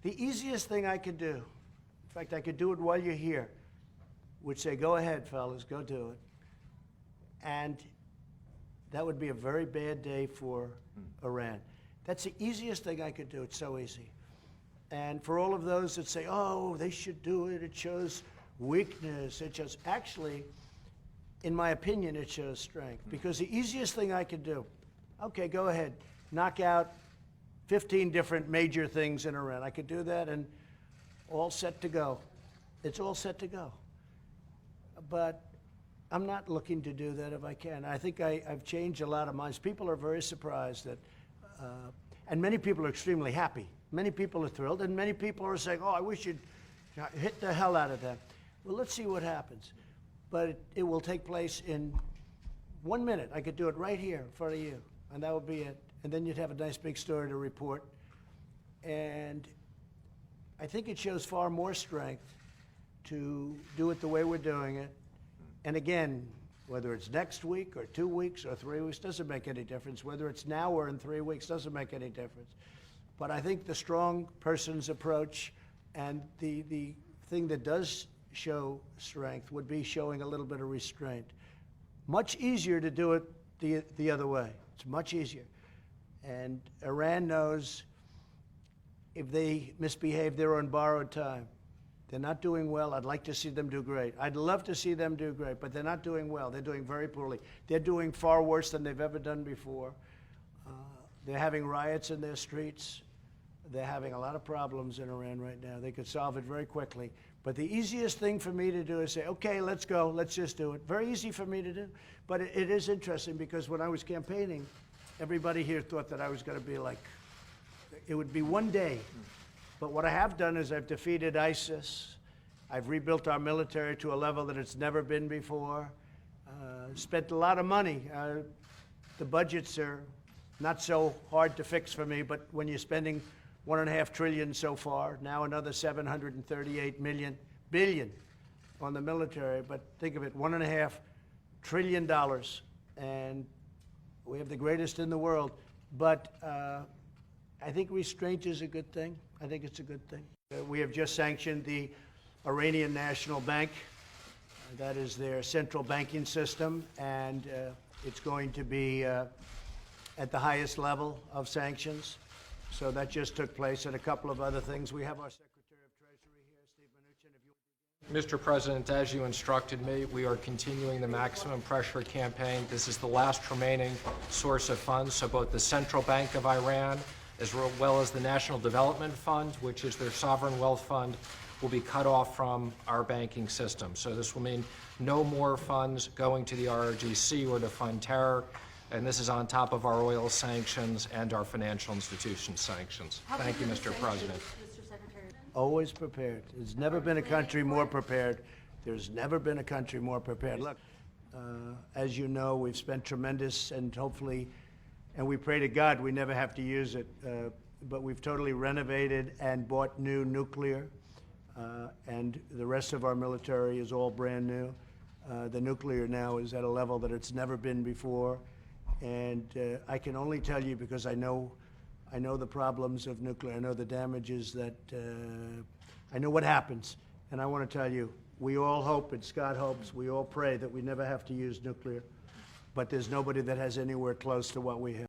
The easiest thing I could do, in fact, I could do it while you're here, would say, go ahead, fellas, go do it. And that would be a very bad day for Iran. That's the easiest thing I could do. It's so easy. And for all of those that say, oh, they should do it, it shows weakness, it shows, actually, in my opinion, it shows strength. Because the easiest thing I could do, okay, go ahead, knock out 15 different major things in Iran. I could do that and all set to go. It's all set to go. But I'm not looking to do that if I can. I think I've changed a lot of minds. People are very surprised that, and many people are extremely happy. Many people are thrilled, and many people are saying, oh, I wish you'd hit the hell out of them. Well, let's see what happens. But it will take place in 1 minute. I could do it right here in front of you, and that would be it. And then you'd have a nice big story to report. And I think it shows far more strength to do it the way we're doing it. And again, whether it's next week or 2 weeks or 3 weeks, doesn't make any difference. Whether it's now or in 3 weeks, doesn't make any difference. But I think the strong person's approach and the thing that does show strength would be showing a little bit of restraint. Much easier to do it the other way. It's much easier. And Iran knows if they misbehave, they're on borrowed time. They're not doing well. I'd like to see them do great. I'd love to see them do great, but they're not doing well. They're doing very poorly. They're doing far worse than they've ever done before. They're having riots in their streets. They're having a lot of problems in Iran right now. They could solve it very quickly. But the easiest thing for me to do is say, okay, let's go. Let's just do it. Very easy for me to do. But it is interesting because when I was campaigning, everybody here thought that I was going to be like, it would be one day. But what I have done is I've defeated ISIS. I've rebuilt our military to a level that it's never been before. Spent a lot of money. The budgets are not so hard to fix for me, but when you're spending $1.5 trillion so far, now another $738 billion on the military, but think of it, $1.5 trillion, and we have the greatest in the world. But I think restraint is a good thing. I think it's a good thing. We have just sanctioned the Iranian National Bank. That is their central banking system, and it's going to be at the highest level of sanctions. So that just took place, and a couple of other things. We have our Secretary of Treasury here, Steve Mnuchin. Mr. President, as you instructed me, we are continuing the maximum pressure campaign. This is the last remaining source of funds, so both the Central Bank of Iran as well as the National Development Fund, which is their sovereign wealth fund, will be cut off from our banking system. So this will mean no more funds going to the RRGC or to fund terror, and this is on top of our oil sanctions and our financial institution sanctions. Thank you, Mr. President. Mr. Secretary. Always prepared. There's never been a country more prepared. There's never been a country more prepared. Look, as you know, we've spent tremendous, and hopefully, and we pray to God we never have to use it, but we've totally renovated and bought new nuclear, and the rest of our military is all brand new. The nuclear now is at a level that it's never been before, and I can only tell you because I know the problems of nuclear. I know the damages that, I know what happens, and I want to tell you, we all hope, and Scott hopes, we all pray that we never have to use nuclear, but there's nobody that has anywhere close to what we have.